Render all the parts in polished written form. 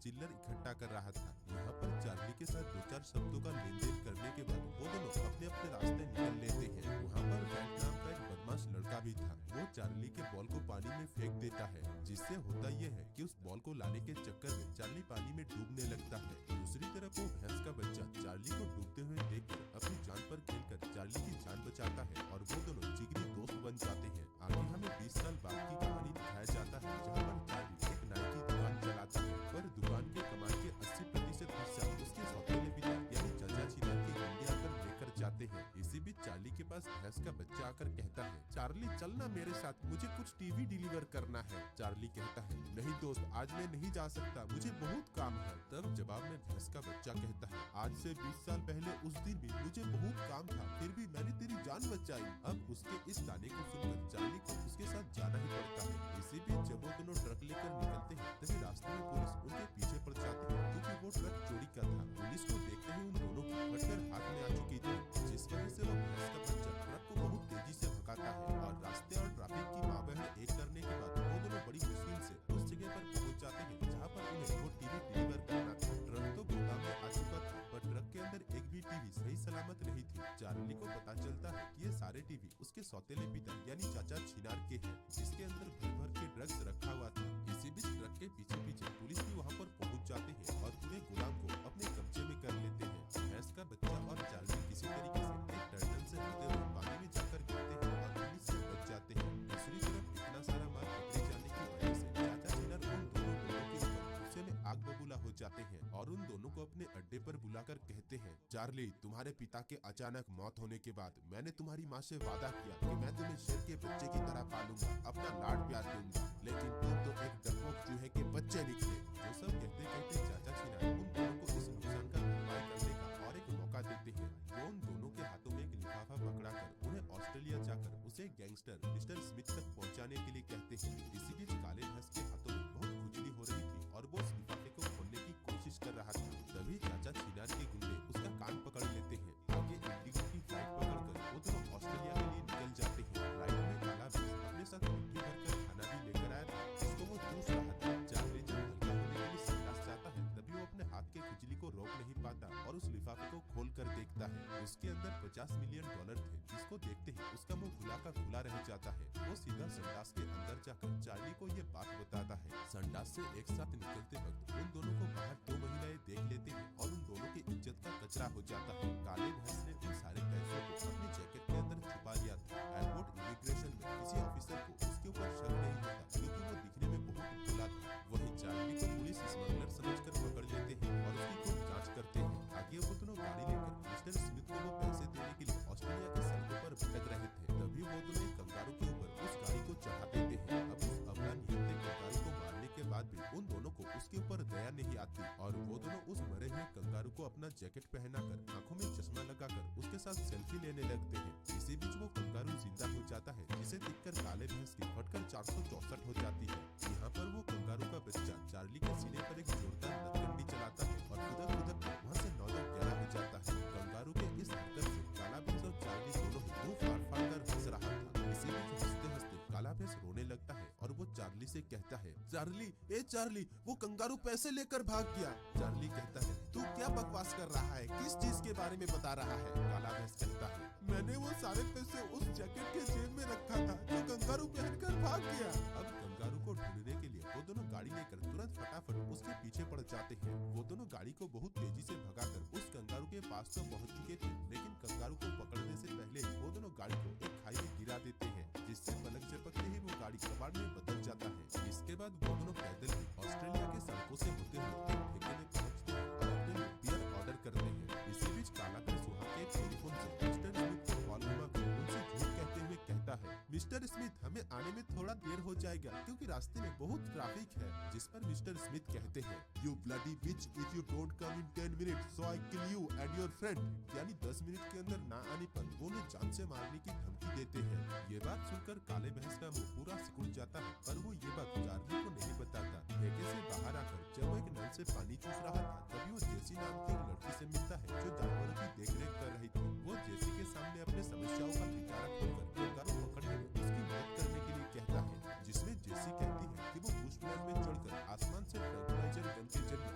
चिल्लर इकट्ठा कर रहा था। यहाँ पर चार्ली के साथ 2-4 शब्दों का लेन देन करने के बाद वो दोनों अपने अपने रास्ते निकल लेते हैं। वहाँ पर फ्रैंक नाम का एक बदमाश लड़का भी था। वो चार्ली के बॉल को पानी में फेंक देता है, जिससे होता यह है कि उस बॉल को लाने के चक्कर में चार्ली पानी में डूबने लगता है। दूसरी तरफ वो भैंस का बच्चा चार्ली को डूबते हुए देखकर अपनी जान पर खेलकर चार्ली की जान बचाता है और वो दोनों जिगरी दोस्त बन जाते हैं। आगे हमें 20 साल बाद की कहानी दिखाया जाता है, जहाँ पर चार्ली एक नाई की दुकान चलाता है, पर दुकान के कमाई के 80% हिस्सा उसके सौतेले पिता यानी चाचा छिनार के गुंडे आकर लेकर जाते हैं। इसी बीच चार्ली के पास भैंस का बच्चा आकर कहता है, चार्ली चलना मेरे साथ, मुझे कुछ टीवी डिलीवर करना है। चार्ली कहता है, नहीं दोस्त, आज मैं नहीं जा सकता, मुझे बहुत काम है। तब जवाब में भैंस का बच्चा कहता है, आज से 20 साल पहले उस दिन भी मुझे बहुत काम था, फिर भी मैंने तेरी जान बचाई। अब उसके इस ताने को सुनकर चार्ली को उसके साथ जाना ही पड़ता है। इसी बीच जब वो दोनों ट्रक लेकर निकलते हैं, तभी रास्ते में पुलिस उनके पीछे पड़ जाती है, क्योंकि वो ट्रक चोरी का था। पुलिस को देखते ही उन दोनों की फटकर हाथ में आ चुकी थी, जिस वजह से वो भैंस का बच्चा ट्रक को बहुत तेजी से भगाता है और रास्ते और ट्रैफिक की माँ बहन एक करने के बाद वो दोनों बड़ी मुश्किल से उस जगह पर पहुंच जाते हैं, जहाँ पर उन्हें वो टीवी डिलीवर करना था। ट्रक तो गोदाम में आ चुका था, पर ट्रक के अंदर एक भी टीवी सही सलामत नहीं थी। चार्ली को पता चलता है कि ये सारे टीवी उसके सौतेले पिता यानी चाचा छिनार के हैं, जिसके अंदर भर भर के ड्रग्स रखा हुआ था। इसी बीच ट्रक के पीछे पीछे पुलिस भी वहाँ पर पहुँच जाते हैं और पूरे गोदाम को अपने कब्जे में कर लेते हैं। भैंस का बच्चा और चार्ली किसी तरीके से एक टर्टल से होते हुए पानी में जाकर गिरते हैं और पुलिस से बच जाते हैं। दूसरी तरफ इतना सारा माल पकड़े जाने की वजह से चाचा छिनार उन दोनों लोगों के ऊपर गुस्से में आग बबूला हो जाते हैं और उन दोनों को अपने अड्डे पर बुलाकर कहते हैं, चार्ली, तुम्हारे पिता के अचानक मौत होने के बाद मैंने तुम्हारी माँ से वादा किया कि मैं तुम्हें शेर के बच्चे की तरह पालूंगा, अपना लाड प्यार दूंगा, लेकिन तुम तो एक डरपोक चूहे के बच्चे निकले। जो सब कहते कहते चाचा छिनार उन दोनों को इस नुकसान का भरपाई करने का और एक मौका देते हैं। वो उन दोनों के हाथों में एक लिफाफा पकड़ाकर उन्हें ऑस्ट्रेलिया जाकर उसे गैंगस्टर मिस्टर स्मिथ तक पहुंचाने के लिए कहते हैं। इसी बीच काले भैंस के हाथों में बहुत खुजली हो रही थी और वो उस लिफाफे को खोलने की कोशिश कर रहा था। तभी चाचा छिनार के गुंडे उसका कान पकड़ लेते हैं। आगे इंडिगो की फ्लाइट पकड़कर वो दोनों ऑस्ट्रेलिया के लिए निकल जाते हैं। फ्लाइट में काला भैंस अपने साथ मुट्ठी भरकर खाना भी लेकर आया था, जिसको वो चूस रहा था। चार्ली जब हल्का होने के लिए संडास जाता है, तभी वो अपने हाथ के खुजली को रोक नहीं पाता और उस लिफाफे को खोल कर देखता है। उसके अंदर $50 मिलियन थे, जिसको देखते ही उसका मुंह खुला का खुला रह जाता है। वो सीधा संडास के अंदर जाकर चार्ली को ये बात बताता है। संडास से एक साथ निकलते वक्त उन दोनों को बाहर 2 महिलाएं देख लेते हैं और उन दोनों की इज्जत का कचरा हो जाता है। काले भैंस ने उन सारे पैसों को अपने जैकेट के अंदर छुपा लिया था। एयरपोर्ट इमिग्रेशन में किसी ऑफिसर को उसके ऊपर शक नहीं होता, क्योंकि वो दिखने में बहुत भोला था। वही चार्ली को पुलिस स्मगलर समझकर पकड़ लेते हैं और उसकी खूब जांच करते हैं। आगे वो दोनों गाड़ी लेकर मिस्टर स्मिथ को वो पैसे देने के लिए ऑस्ट्रेलिया की सड़कों पर भटक रहे थे। तभी वो दोनों एक कंगारू के ऊपर उस गाड़ी को चढ़ा देते हैं। अब उस अबला निहत्थे कंगारू को मारने के बाद भी उन दोनों को उसके ऊपर दया नहीं आती और वो दोनों उस मरे हुए कंगारू को अपना जैकेट पहनाकर आंखों में चश्मा लगाकर उसके साथ सेल्फी लेने लगते हैं। इसी बीच वो कंगारू जिंदा हो जाता है, जिसे देखकर काले भैंस की फटकर 464 हो जाती है। यहाँ पर वो कंगारू का बच्चा चार्ली के सीने पर एक जोरदार नसबंदी चलाता है और खुदक वहाँ से 9-11 हो जाता है। कंगारू के इस हरकत से काला भैंस और चार्ली दोनों मुंह फाड़ कर हंस रहा था। इसी बीच हंसते हंसते काला भैंस रोने लगता है और वो चार्ली से कहता है, चार्ली, वो कंगारू पैसे लेकर भाग गया। चार्ली कहता है, तू क्या बकवास कर रहा है, किस चीज के बारे में बता रहा है? काला भैंस कहता है, मैंने वो सारे पैसे उस जैकेट के जेब में रखा था जो कंगारू पहनकर भाग गया। अब कंगारू को ढूंढने के लिए वो दोनों गाड़ी लेकर तुरंत फटाफट उसके पीछे पड़ जाते हैं। वो दोनों गाड़ी को बहुत तेजी से भगाकर उस कंगारू के पास तो पहुंच चुके थे, लेकिन कंगारू को पकड़ने से पहले वो दोनों गाड़ी को एक खाई में गिरा देते हैं, जिससे पलक झपकते ही वो गाड़ी कबाड़ में बदल जाता है। इसके बाद वो दोनों पैदल ही ऑस्ट्रेलिया के सड़कों से होते हुए एक ठेके में पहुंचते हैं और अपने लिए बियर ऑर्डर करते हैं। इसी बीच काला भैंस वहाँ के टेलीफोन से मिस्टर स्मिथ को कॉल घुमाकर उनसे झूठ कहते हुए कहता है, मिस्टर स्मिथ, हमें आने में थोड़ा देर हो जाएगा क्योंकि रास्ते में बहुत ट्रैफिक है। जिस पर मिस्टर स्मिथ कहते हैं, you bloody bitch, if you don't come in 10 minutes so I kill you and your friend. यानी 10 मिनट के अंदर ना आने पर वो उन्हें जान से मारने की धमकी देते हैं। ये बात सुनकर काले भैंस का मुंह पूरा सिकुड़ जाता है, पर वो ये बात चार्ली को नहीं बताता। ठेके से बाहर आकर जब वो एक नल से पानी चूस रहा था, तभी वो जेसी नाम की एक लड़की से मिलता है जो जानवरों की देखरेख कर रही थी। वो जेसी के सामने अपने समस्याओं का पिटारा खोलकर कंगारू पकड़ने में उसकी मदद करने के लिए कहता है, जिसमें जेसी कहती है कि वो बुशमैन में चढ़कर आसमान से ट्रैंक्विलाइजर गन के जरिए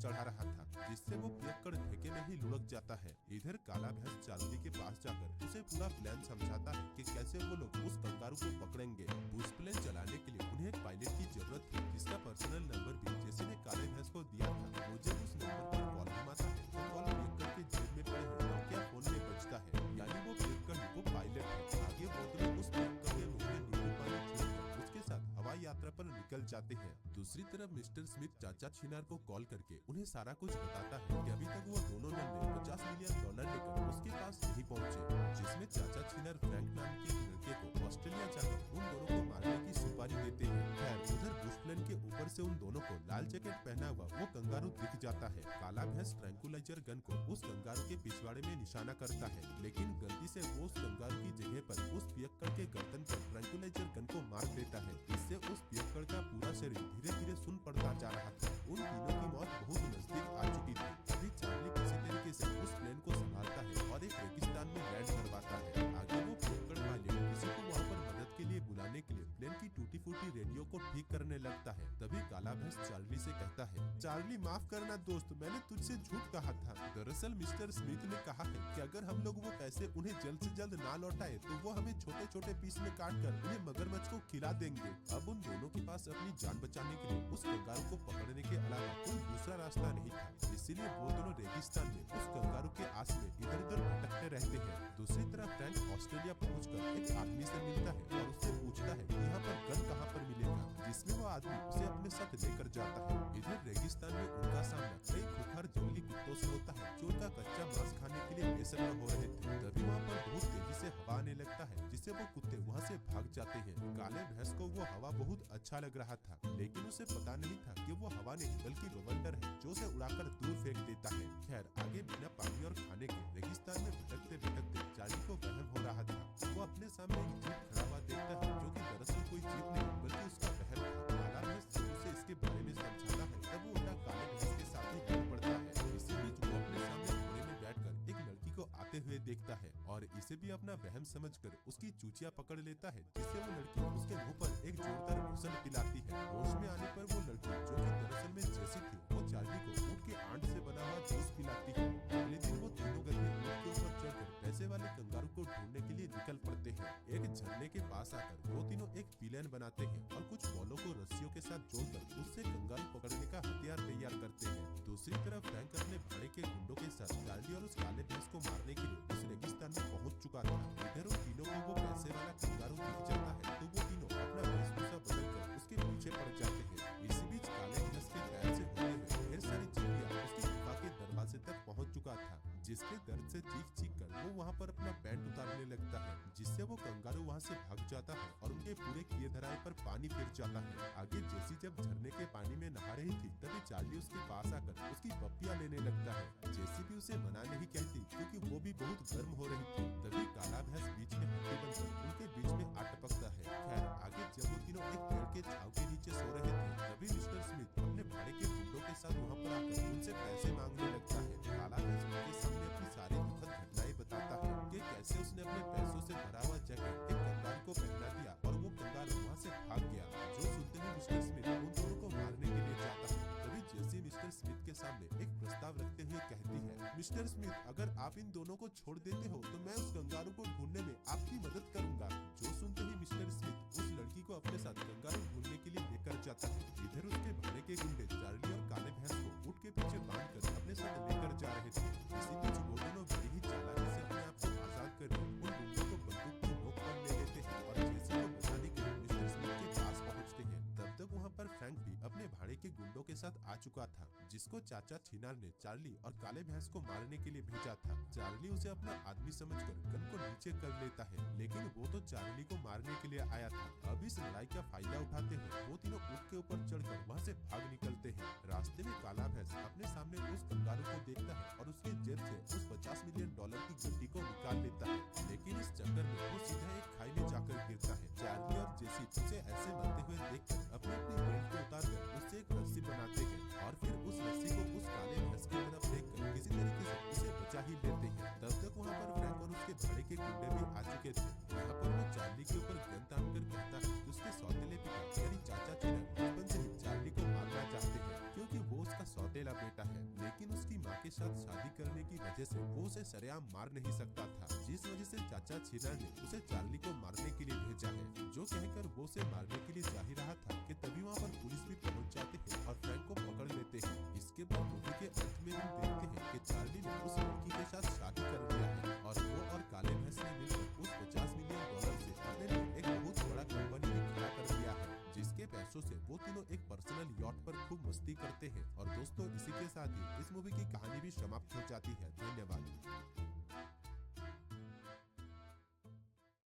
चढ़ा रहा था, जिससे वो पियक्कड़ ठेके में ही लुढ़क जाता है। इधर काला भैंस चार्ली के पास जाकर उसे पूरा प्लान समझाता है कि कैसे वो लोग उस कंगारू को पकड़ेंगे। बुश प्लेन चलाने के लिए उन्हें एक पायलट की जरूरत थी, जिसका पर्सनल नंबर भी जेसी ने काले भैंस को दिया था। वो जब उस नंबर पर कॉल घुमाता है तो कॉल पियक्कड़ के जेब में पड़े नोकिया फोन में बजता है, यानी वो पियक्कड़ वो पायलट है। आगे वो दोनों उस पियक्कड़ के मुंह में नींबू पानी छिड़कर उसके साथ हवाई यात्रा पर निकल जाते हैं। दूसरी तरफ मिस्टर स्मिथ चाचा छिनार को कॉल करके उन्हें सारा कुछ बताता है कि अभी तक वो दोनों नन्हे $50 मिलियन लेकर उसके पास नहीं पहुंचे, जिसमें चाचा छिनार फ्रैंक नाम के एक लड़के को ऑस्ट्रेलिया जाकर उन दोनों को मारने की सुपारी देते हैं। खैर उधर बुश प्लेन के ऊपर से उन दोनों को लाल जैकेट पहना हुआ वो कंगारू दिख जाता है। काला भैंस ट्रैंकुलाइजर गन को उस कंगारू के पिछवाड़े में निशाना करता है, लेकिन गलती से वो उस कंगारू की जगह पर उस पियक्कड़ के गर्दन पर ट्रैंकुलाइजर गन को मार देता है। इससे उस पियक्कड़ का पूरा शरीर धीरे धीरे सुन पड़ता जा रहा था। उन तीनों की मौत बहुत नजदीक आ चुकी थी। तभी चार्ली किसी तरीके से उस प्लेन को संभालता है और एक रेगिस्तान में लैंड करवाता है। आगे वो पियक्कड़ पायलट किसी को वहाँ पर मदद के लिए बुलाने के लिए प्लेन की टूटी फूटी रेडियो को ठीक करने लगता है। तभी काला भैंस चार्ली से कहता है, चार्ली माफ करना दोस्त, मैंने तुझसे झूठ कहा था। दरअसल मिस्टर स्मिथ ने कहा है कि अगर हम लोग वो पैसे उन्हें जल्द से जल्द ना लौटाए तो वो हमें छोटे छोटे पीस में काट कर उन्हें मगरमच्छ को खिला देंगे। अब उन दोनों के पास अपनी जान बचाने के लिए उस कंगारू को पकड़ने के अलावा कोई दूसरा रास्ता नहीं था, इसीलिए वो दोनों रेगिस्तान में उस कंगारू के आस में इधर उधर भटकते रहते हैं। दूसरी तरफ फ्रैंक ऑस्ट्रेलिया पहुंचकर एक आदमी से मिलता है और उससे पूछता है कि यहाँ पर गन कहाँ पर मिलेगा, जिसमें वो आदमी उसे अपने साथ लेकर जाता है। इधर रेगिस्तान में उनका सामना कई खूंखार जंगली कुत्तों से होता है जो उनका कच्चा मांस खाने के लिए बेसब्र हो रहे थे। तभी वहाँ पर बहुत तेजी से हवा आने लगता है, जिससे वो कुत्ते वहाँ से भाग जाते हैं। काले भैंस को वो हवा बहुत अच्छा लग रहा था, लेकिन उसे पता नहीं था कि वो हवा नहीं बल्कि बवंडर है जो उसे उड़ाकर दूर फेंक देता है। खैर आगे बिना पानी और खाने के रेगिस्तान में भटकते भटकते चार्ली को वहम हो रहा था। वो अपने सामने एक जीप खड़ा हुआ देखता है जो कि दरअसल कोई जीप नहीं बल्कि उसका वहम था। काला भैंस जब उसे इसके बारे में समझाता है तब वो उल्टा काले भैंस के साथ ही गिर पड़ता है। इसी बीच वो अपने सामने घोड़े में बैठकर एक लड़की को आते हुए देखता है और इसे भी अपना वहम समझकर उसकी चूचिया पकड़ लेता है, जिससे वो लड़की उसके मुंह पर एक जोरदार घुसन पिलाती है। होश में आने पर वो लड़की जो कि दरअसल में जेसी थी, वो चार्ली को ऊँट के आंट से बना हुआ जूस पिलाती है। अगले दिन वो तीनों गधे ऊँट के ऊपर चढ़कर पैसे वाले कंगारू को ढूंढने के लिए निकल पड़ते हैं। एक झरने के पास आकर वो तीनों एक पिलेन बनाते हैं और कुछ बॉलों को रस्सियों के साथ जोड़कर उससे कंगारू पकड़ने का हथियार तैयार करते हैं। दूसरी तरफ फ्रैंक अपने भाड़े के गुंडों के साथ चार्ली और उस काले भैंस को मारने के लिए उस रेगिस्तान में पहुंच चुका था। इधर उन तीनों को वो पैसे वाला कंगारू दिख जाता है तो वो तीनों अपना वेशभूषा बदलकर उसके पीछे पड़ जाते हैं। इसी बीच काले भैंस के पैर से होते हुए ढेर सारी चिड़िया उसकी गुफा के दरवाजे तक पहुंच चुका था, जिसके दर्द से चीख कर वो वहाँ पर अपना पैंट उतारने लगता है, जिससे वो कंगारू वहाँ से भाग जाता है और उनके पूरे किए धराए पर पानी फिर जाता है। आगे जेसी जब झरने के पानी में नहा रही थी तभी चार्ली उसके पास आकर उसकी पप्पियां लेने लगता है। जेसी भी उसे मना नहीं कहती क्योंकि वो भी बहुत गर्म हो रही थी। तभी काला भैंस बीच में हड्डी बनकर उनके बीच में आ टपकता है। खैर आगे जब वो तीनों एक पेड़ के छाव के नीचे सो रहे थे तभी मिस्टर स्मिथ अपने भाड़े के गुंडों के साथ वहाँ पर आकर उनसे पैसे मांगने लगता है। काला भैंस उनके सामने अपनी सारी दुखद घटनाएं बताता है कि कैसे उसने अपने पैसों से भरा हुआ जैकेट एक कंगार को पहना दिया और वो कंगार वहाँ से भाग गया। जो सुनते ही मिस्टर स्मिथ उन दोनों को मारने के लिए जाता है। तभी जेसी मिस्टर स्मिथ के सामने एक प्रस्ताव रखते हुए कहती है, मिस्टर स्मिथ अगर आप इन दोनों को छोड़ देते हो तो मैं उस कंगारू को ढूंढने में आपकी मदद करूंगा। जो सुनते ही मिस्टर स्मिथ उस लड़की को अपने साथ कंगारू ढूंढने के लिए लेकर जाता है। इधर उसके भाड़े के गुंडे चार्ली और काले भैंस को ऊँट के पीछे बांधकर अपने साथ लेकर जा रहे थे। इसी बीच वो दोनों बड़ी ही चालाकी से अपने आप को आजाद कर उन गुंडों को बंदूक की नोक पर ले लेते हैं और जेसी को बचाने के लिए मिस्टर स्मिथ के पास पहुंचते हैं। तब तक वहाँ पर फ्रैंक भी अपने भाड़े के गुंडों के साथ आ चुका था, जिसको चाचा छिनार ने चार्ली और काले भैंस को मारने के लिए भेजा था। चार्ली उसे अपना आदमी समझकर गन को नीचे कर लेता है, लेकिन वो तो चार्ली को मारने के लिए आया था। अब इस लड़ाई का फायदा उठाते हुए वो तीनों ऊँट के ऊपर चढ़कर वहाँ से भाग निकलते हैं। रास्ते में काला भैंस अपने सामने उस कंगारू को देखता है और उसके जेब से उस $50 मिलियन की गड्डी को निकाल लेता है, लेकिन इस चक्कर में वो सीधा एक खाई में जाकर गिरता है। चार्ली और जेसी उसे ऐसे मरते हुए देखकर अपनी अपनी बेल्ट को उतारकर उससे एक रस्सी बनाते हैं और फिर उस रस्सी को उस काले भैंस की तरफ फेंककर किसी तरीके से उसे बचा ही लेते हैं। तब तक वहाँ पर फ्रैंक और उसके भाड़े के गुंडे भी आ चुके थे। यहाँ पर वो चार्ली के ऊपर गन तान कर कहता है कि उसके सौतेले पिता यानी चाचा छिनार बचपन से ही चार्ली को मारना चाहते हैं क्योंकि वो उसका सौतेला अकेला बेटा है, लेकिन उसकी माँ के साथ शादी करने की वजह से वो उसे सरेआम मार नहीं सकता था, जिस वजह से चाचा छिना ने उसे चार्ली को मारने के लिए भेजा है। जो कहकर वो उसे मारने के लिए जा ही रहा था कि तभी वहाँ पर पुलिस भी पहुँच जाते हैं और फ्रैंक को पकड़ लेते हैं। इसके बाद मूवी के अंत में हम देखते हैं कि चार्ली ने उस लड़की के साथ शादी कर लिया है और वो और काले भैंस ने मिलकर उस $50 मिलियन से अपने लिए एक बहुत बड़ा कंपनी में खड़ा कर दिया है, जिसके पैसों से वो तीनों एक पर्सनल यॉट पर खूब मस्ती करते हैं। और दोस्तों, इसी के साथ ही इस मूवी की कहानी भी समाप्त हो जाती है।